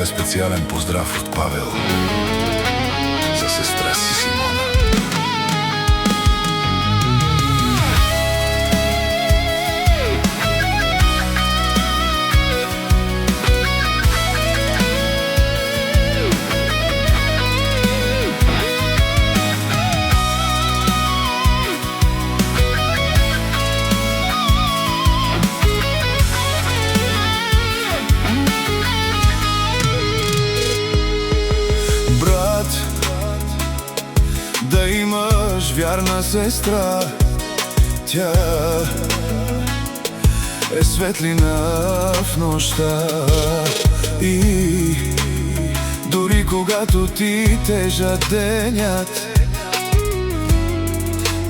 е специален поздрав от Павел за сестра си Симона. Да имаш вярна сестра, тя е светлина в нощта. И дори когато ти тежат денят,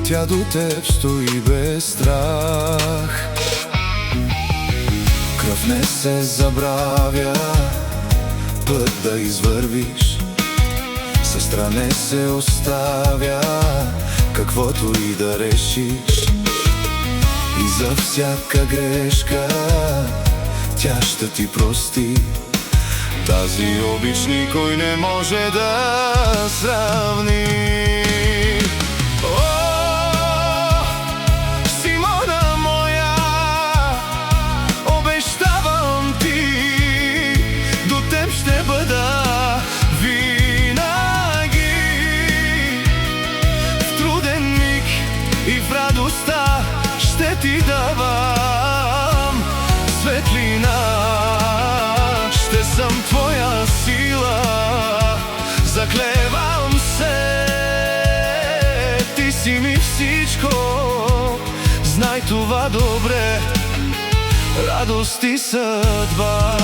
тя до теб стои без страх. Кръв не се забравя, път да извървиш, сестра не се оставя, каквото и да решиш. И за всяка грешка тя ще ти прости. Тази обич никой не може да сравни. Симона моя, обещавам ти, до теб ще бъда и в радостта ще ти давам светлина. Ще съм твоя сила, заклевам се, ти си ми всичко. Знай това добре, радост и съдба.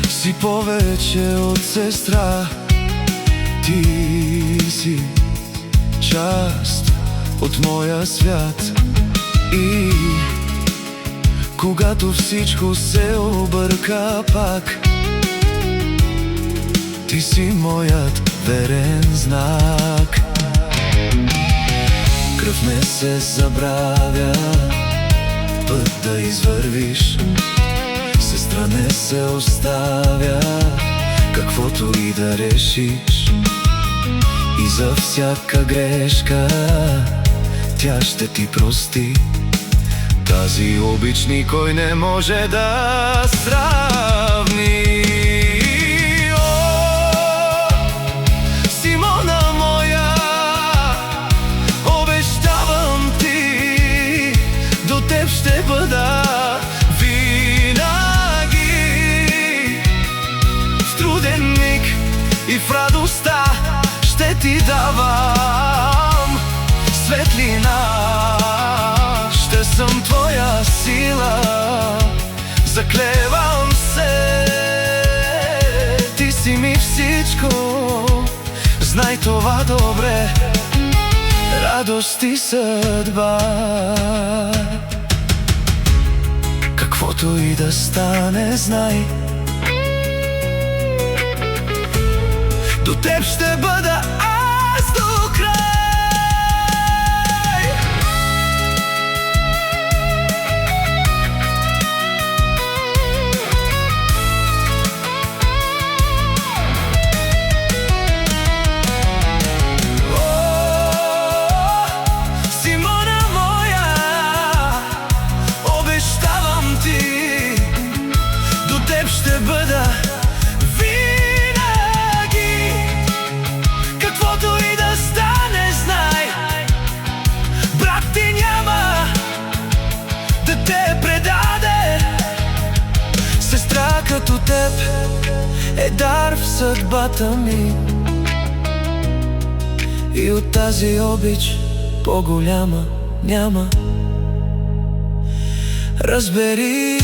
Си повече от сестра, ти си част от моя свят. И когато всичко се обърка пак, ти си моят верен знак. Кръв не се забравя, път да извървиш, сестра не се оставя, каквото и да решиш. И за всяка грешка тя ще ти прости. Тази обич никой не може да сравни. О, Симона моя, обещавам ти, до теб ще бъда и в радостта ще ти давам светлина. Ще съм твоя сила, заклевам се, ти си ми всичко. Знай това добре, радост и съдба. Каквото и да стане, знай, до теб ще бъда аз до край. О, Симона моя, обещавам ти, до теб ще бъда като теб е дар в съдбата ми. И от тази обич по-голяма няма. Разбери.